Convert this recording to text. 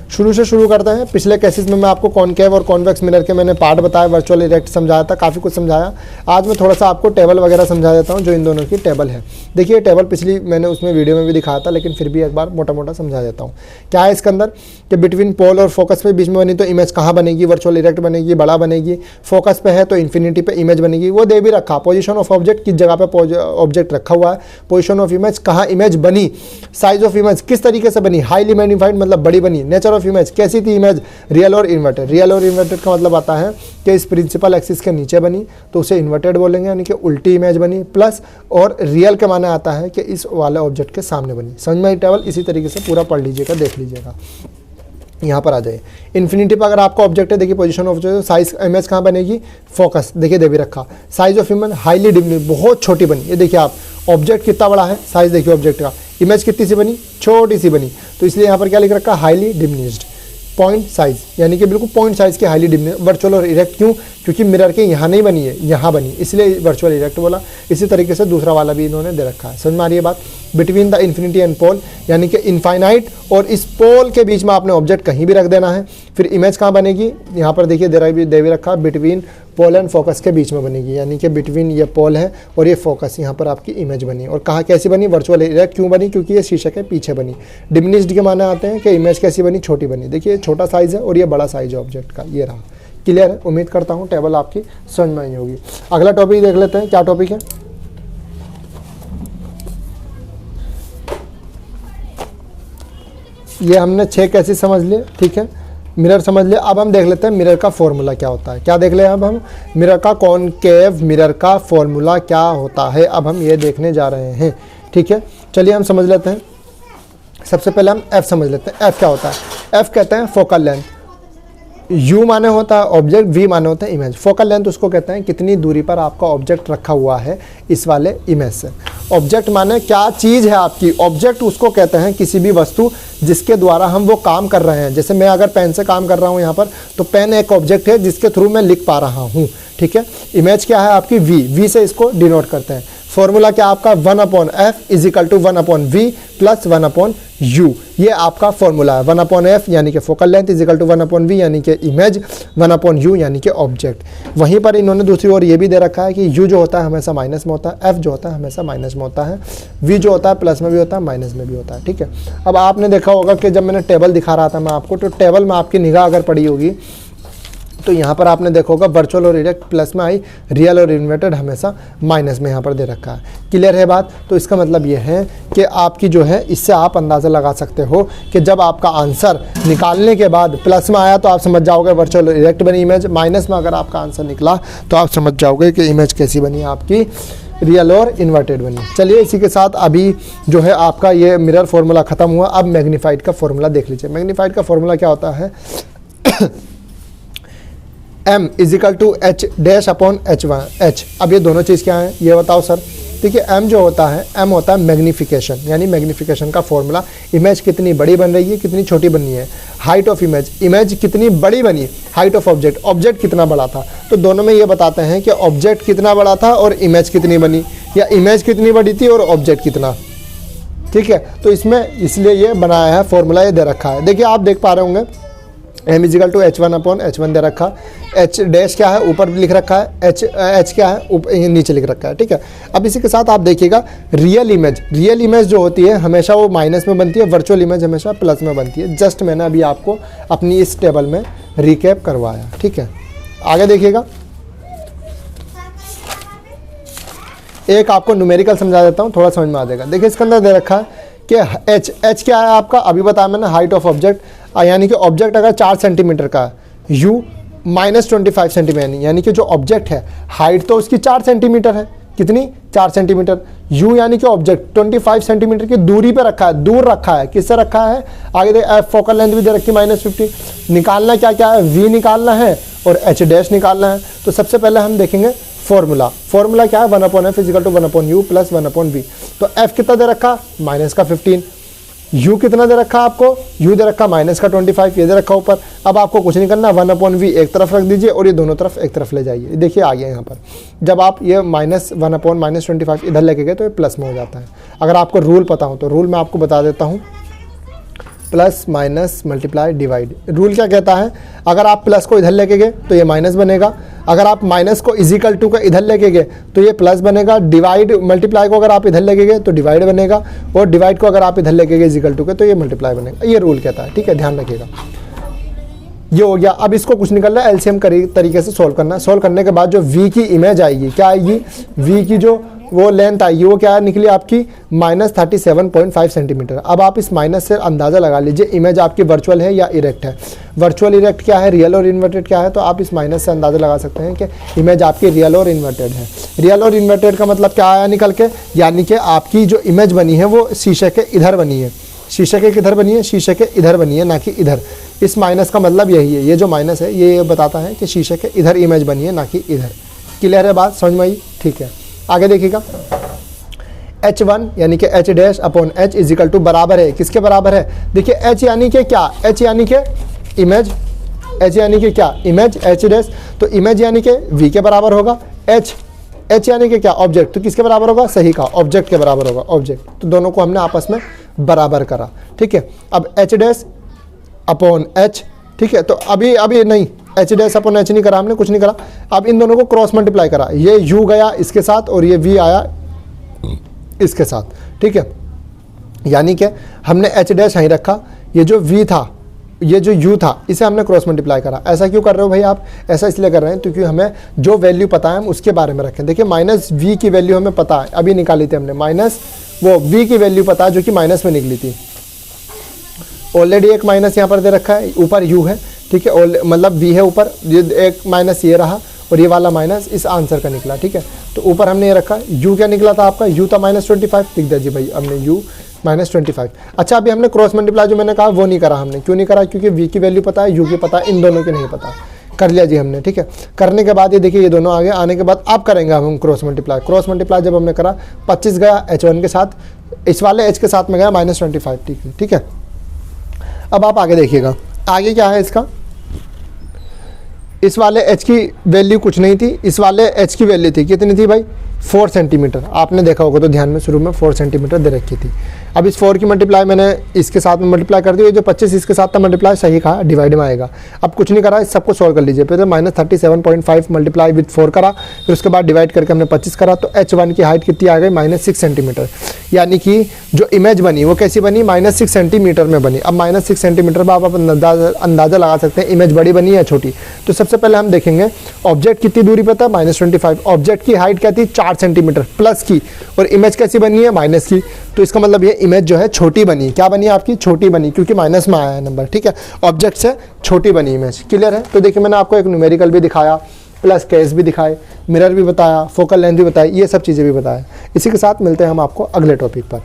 शुरू से शुरू करते हैं। पिछले केसेस में मैं आपको कॉनकेव और कॉन्वेक्स मिरर के मैंने पार्ट बताया, वर्चुअल इरेक्ट समझाया था, काफ़ी कुछ समझाया। आज मैं थोड़ा सा आपको टेबल वगैरह समझा देता हूँ जो इन दोनों की टेबल है। देखिए टेबल पिछली मैंने उसमें वीडियो में भी दिखाया था, लेकिन फिर भी एक बार मोटा मोटा समझा देता हूँ। क्या है इसके अंदर कि बिटवीन पोल और फोकस पे बीच में बनी तो इमेज कहाँ बनेगी, वर्चुअल इरेक्ट बनेगी, बड़ा बनेगी। फोकस पे है तो इन्फिनिटी पे इमेज बनेगी। वो दे भी रखा, पोजीशन ऑफ ऑब्जेक्ट किस जगह पे ऑब्जेक्ट रखा हुआ है, पोजीशन ऑफ इमेज कहाँ इमेज बनी, साइज ऑफ इमेज किस तरीके से बनी, हाईली मैग्नीफाइड मतलब बड़ी बनी, नेचर ऑफ इमेज कैसी थी इमेज, रियल और इन्वर्टेड। रियल और इन्वर्टेड का मतलब आता है कि इस प्रिंसिपल एक्सिस के नीचे बनी तो उसे इन्वर्टेड बोलेंगे, यानी कि उल्टी इमेज बनी। प्लस और रियल के माने आता है कि इस वाले ऑब्जेक्ट के सामने बनी। समझ में आई टेबल? इसी तरीके से पूरा पढ़ लीजिएगा, देख लीजिएगा। यहाँ पर आ जाइए, इन्फिनिटी पर अगर आपका ऑब्जेक्ट है, देखिए पोजीशन ऑफ जो साइज इमेज कहाँ बनेगी, फोकस देखिए दे भी रखा। Size of image highly diminish, बहुत छोटी बनी। ये देखिए आप, ऑब्जेक्ट कितना बड़ा है, साइज देखिए ऑब्जेक्ट का, इमेज कितनी सी बनी, छोटी सी बनी। तो इसलिए यहाँ पर क्या लिख रखा, हाईली डिमिनिश्ड। पॉइंट साइज यानी कि बिल्कुल पॉइंट साइज की हाईली डिमिनिश्ड। वर्चुअल और इरेक्ट क्यों? क्योंकि मिरर के यहाँ नहीं बनी है, यहाँ बनी, इसलिए वर्चुअल इरेक्ट बोला। इसी तरीके से दूसरा वाला भी इन्होंने दे रखा है। समझ में आ रही है बात? Between the infinity and pole, यानी कि इनफाइनाइट और इस पोल के बीच में आपने ऑब्जेक्ट कहीं भी रख देना है। फिर इमेज कहाँ बनेगी, यहाँ पर देखिए दे भी रखा, बिटवीन पोल एंड फोकस के बीच में बनेगी, यानी कि बिटवीन ये पोल है और ये फोकस, यहाँ पर आपकी इमेज बनी। और कहाँ कैसी बनी, वर्चुअल इरेक्ट क्यों बनी? क्योंकि ये शीशे के पीछे बनी। डिमिनिश्ड के माने आते हैं कि इमेज कैसी बनी, छोटी बनी। देखिए छोटा साइज है और ये बड़ा साइज है ऑब्जेक्ट का, ये रहा। क्लियर है? उम्मीद करता हूँ टेबल आपकी समझ में आई होगी। अगला टॉपिक देख लेते हैं, क्या टॉपिक है? ये हमने 6 केसेस समझ लिए, ठीक है, मिरर समझ लिया। अब हम देख लेते हैं मिरर का फॉर्मूला क्या होता है। क्या देख ले अब हम, मिरर का कॉनकेव मिरर का फॉर्मूला क्या होता है, अब हम ये देखने जा रहे हैं। ठीक है, चलिए हम समझ लेते हैं। सबसे पहले हम एफ समझ लेते हैं। एफ क्या होता है? एफ कहते हैं फोकल लेंथ। यू माने होता है ऑब्जेक्ट, वी माने होता है इमेज। फोकल लेंथ उसको कहते हैं कितनी दूरी पर आपका ऑब्जेक्ट रखा हुआ है इस वाले इमेज से। ऑब्जेक्ट माने क्या चीज़ है आपकी, ऑब्जेक्ट उसको कहते हैं किसी भी वस्तु जिसके द्वारा हम वो काम कर रहे हैं। जैसे मैं अगर पेन से काम कर रहा हूँ यहाँ पर, तो पेन एक ऑब्जेक्ट है जिसके थ्रू मैं लिख पा रहा हूँ। ठीक है, इमेज क्या है आपकी, वी, वी से इसको डिनोट करते हैं। फॉर्मूला क्या आपका, 1/f is equal to 1/v plus 1/u, ये आपका फॉर्मूला है। 1/f यानी कि focal length is equal to 1/v यानी कि इमेज, 1/u यानी कि ऑब्जेक्ट। वहीं पर इन्होंने दूसरी ओर ये भी दे रखा है कि u जो होता है हमेशा माइनस में होता है, f जो होता है हमेशा माइनस में होता है, v जो होता है प्लस में भी होता है, माइनस में भी होता है। ठीक है, अब आपने देखा होगा कि जब मैंने टेबल दिखा रहा था मैं आपको, तो टेबल में आपकी निगाह अगर पड़ी होगी तो यहाँ पर आपने देखा होगा वर्चुअल और इरेक्ट प्लस में आई, रियल और इन्वर्टेड हमेशा माइनस में यहाँ पर दे रखा है। क्लियर है बात? तो इसका मतलब ये है कि आपकी जो है, इससे आप अंदाज़ा लगा सकते हो कि जब आपका आंसर निकालने के बाद प्लस में आया तो आप समझ जाओगे वर्चुअल और इरेक्ट बनी इमेज, माइनस में अगर आपका आंसर निकला तो आप समझ जाओगे कि इमेज कैसी बनी आपकी, रियल और इन्वर्टेड बनी। चलिए इसी के साथ अभी जो है आपका ये मिरर फार्मूला ख़त्म हुआ। अब मैग्नीफाइड का फॉर्मूला देख लीजिए। मैग्नीफाइड का फॉर्मूला क्या होता है, m is equal to h dash upon h। अब ये दोनों चीज़ क्या है ये बताओ सर। देखिए m जो होता है, m होता है मैग्नीफिकेशन, यानी मैग्नीफिकेशन का फॉर्मूला, इमेज कितनी बड़ी बन रही है, कितनी छोटी बनी है। हाइट ऑफ इमेज, इमेज कितनी बड़ी बनी, हाइट ऑफ ऑब्जेक्ट, ऑब्जेक्ट कितना बड़ा था। तो दोनों में ये बताते हैं कि ऑब्जेक्ट कितना बड़ा था और इमेज कितनी बनी, या इमेज कितनी बड़ी थी और ऑब्जेक्ट कितना। ठीक है, तो इसमें इसलिए ये बनाया है फॉर्मूला, ये दे रखा है। देखिए आप देख पा रहे होंगे m is equal to h1/h1 दे रखा, h डैश क्या है ऊपर लिख रखा है, h क्या है नीचे लिख रखा है। ठीक है, अब इसी के साथ आप देखिएगा रियल इमेज जो होती है हमेशा वो माइनस में बनती है, वर्चुअल इमेज हमेशा प्लस में बनती है। जस्ट मैंने अभी आपको अपनी इस टेबल में रिकैप करवाया। ठीक है, आगे देखिएगा, एक आपको न्यूमेरिकल समझा देता हूँ, थोड़ा समझ में आ जाएगा। देखिए इसके अंदर दे रखा है कि h क्या है आपका, अभी बताया मैंने, हाइट ऑफ ऑब्जेक्ट, यानी कि ऑब्जेक्ट अगर 4 सेंटीमीटर का है, u -25 सेंटीमीटर, यानी कि जो ऑब्जेक्ट है हाइट तो उसकी 4 सेंटीमीटर है, कितनी, 4 सेंटीमीटर, u यानी कि ऑब्जेक्ट 25 सेंटीमीटर की दूरी पे रखा है, दूर रखा है, किससे रखा है, आगे देख फोकल लेंथ भी दे रखी -50। निकालना क्या क्या है, v निकालना है और h डैश निकालना है। तो सबसे पहले हम देखेंगे फॉर्मूला क्या है, 1/f is equal to 1/u plus 1/v। तो f कितना दे रखा, -15, u कितना दे रखा आपको, u दे रखा -25, ये दे रखा ऊपर। अब आपको कुछ नहीं करना, 1/v एक तरफ रख दीजिए और ये दोनों तरफ एक तरफ ले जाइए। देखिए आ गया यहाँ पर, जब आप ये -1/-25 इधर लेके गए तो ये प्लस में हो जाता है। अगर आपको रूल पता हो तो रूल मैं आपको बता देता हूँ। Plus minus multiply divide. Rule क्या कहता है, अगर आप प्लस को इधर लेके गए तो ये माइनस बनेगा, अगर आप माइनस को इजिकल टू का इधर लेके गए तो ये प्लस बनेगा, डिवाइड मल्टीप्लाई को अगर आप इधर लेके गए तो डिवाइड बनेगा, और डिवाइड को अगर आप इधर लेके गए इजिकल टू के तो ये मल्टीप्लाई बनेगा। ये रूल कहता है, ठीक है, ध्यान रखिएगा। ये हो गया। अब इसको कुछ निकल रहा है, एलसीएम तरीके से सोल्व करना। सोल्व करने के बाद जो v की इमेज आएगी, क्या आएगी, v की जो वो लेंथ आएगी वो क्या निकली आपकी -37.5 सेंटीमीटर। अब आप इस माइनस से अंदाज़ा लगा लीजिए इमेज आपकी वर्चुअल है या इरेक्ट है। वर्चुअल इरेक्ट क्या है, रियल और इन्वर्टेड क्या है, तो आप इस माइनस से अंदाज़ा लगा सकते हैं कि इमेज आपकी रियल और इन्वर्टेड है। रियल और इन्वर्टेड का मतलब क्या आया निकल के, यानी कि आपकी जो इमेज बनी है वो शीशे के इधर बनी है, शीशे के किधर बनी है, शीशे के इधर बनी है, ना कि इधर। इस माइनस का मतलब यही है, ये जो माइनस है ये बताता है कि शीशे के इधर इमेज बनी है, ना कि इधर। क्लियर है बात, समझ में आई, ठीक है। आगे देखिएगा, h1 यानी कि h dash upon h is equal to बराबर है, किसके बराबर है, देखिए h यानी कि क्या, h यानी कि इमेज, h यानी कि क्या, इमेज, h डैश तो इमेज यानी कि v के बराबर होगा, h यानी कि क्या, ऑब्जेक्ट, तो किसके बराबर होगा, सही का ऑब्जेक्ट के बराबर होगा, ऑब्जेक्ट। तो दोनों को हमने आपस में बराबर करा, ठीक है। अब h डैश अपॉन h, ठीक है, तो अभी नहीं, h डैश अपॉन h नहीं करा हमने, कुछ नहीं करा। अब इन दोनों को क्रॉस मल्टीप्लाई करा, ये u गया इसके साथ और ये v आया इसके साथ, ठीक है। यानी कि हमने h डैश यहीं रखा, ये जो v था, ये जो u था, इसे हमने क्रॉस मल्टीप्लाई करा। ऐसा क्यों कर रहे हो भाई आप, ऐसा इसलिए कर रहे हैं क्योंकि हमें जो वैल्यू पता है हम उसके बारे में रखें। देखिए माइनस v की वैल्यू हमें पता है, अभी निकाली थी हमने, माइनस वो v की वैल्यू पता है जो कि माइनस में निकली थी। ऑलरेडी एक माइनस यहाँ पर दे रखा है, ऊपर u है, ठीक है, मतलब v है ऊपर, ये एक माइनस ये रहा और ये वाला माइनस इस आंसर का निकला, ठीक है। तो ऊपर हमने ये रखा, u क्या निकला था आपका, u था -25, लिख दीजिए भाई हमने u -25। अच्छा, अभी हमने क्रॉस मल्टीप्लाई जो मैंने कहा वो नहीं करा हमने, क्यों नहीं करा, क्योंकि v की वैल्यू पता है, u की पता है, इन दोनों की नहीं पता। कर लिया जी हमने, ठीक है। करने के बाद ये देखिए ये दोनों आगे आने के बाद अब करेंगे हम क्रॉस मल्टीप्लाई। क्रॉस मल्टीप्लाई जब हमने करा 25 गया h1 के साथ, इस वाले h के साथ में गया -25, ठीक है। अब आप आगे देखिएगा, आगे क्या है इसका, इस वाले h की वैल्यू कुछ नहीं थी, इस वाले h की वैल्यू थी, कितनी थी भाई, 4 सेंटीमीटर। आपने देखा होगा तो ध्यान में, शुरू में 4 सेंटीमीटर दे रखी थी। अब इस 4 की मल्टीप्लाई मैंने इसके साथ में मल्टीप्लाई कर दी, ये जो 25 इसके साथ था मल्टीप्लाई, सही कहा, डिवाइड में आएगा। अब कुछ नहीं करा, इस सबको सॉल्व कर लीजिए। फिर -37.5 मल्टीप्लाई विद 4 करा, फिर उसके बाद डिवाइड करके हमने 25 करा, तो h1 की हाइट कितनी आ गई, -6 सेंटीमीटर। यानी कि जो इमेज बनी वो कैसी बनी, -6 सेंटीमीटर में बनी। अब -6 सेंटीमीटर पर आप अंदाज़ा लगा सकते हैं इमेज बड़ी बनी है छोटी। तो सबसे पहले हम देखेंगे ऑब्जेक्ट कितनी दूरी पर था, -25। ऑब्जेक्ट की हाइट क्या थी, 4 सेंटीमीटर प्लस की, और इमेज कैसी बनी है, माइनस की। तो इसका मतलब ये इमेज जो है छोटी बनी, क्या बनी आपकी, छोटी बनी, क्योंकि माइनस में आया है नंबर, ठीक है। ऑब्जेक्ट से छोटी बनी इमेज, क्लियर है। तो देखिए मैंने आपको एक न्यूमेरिकल भी दिखाया, प्लस केस भी दिखाए, मिरर भी बताया, फोकल लेंथ भी बताई, ये सब चीज़ें भी बताया। इसी के साथ मिलते हैं हम आपको अगले टॉपिक पर।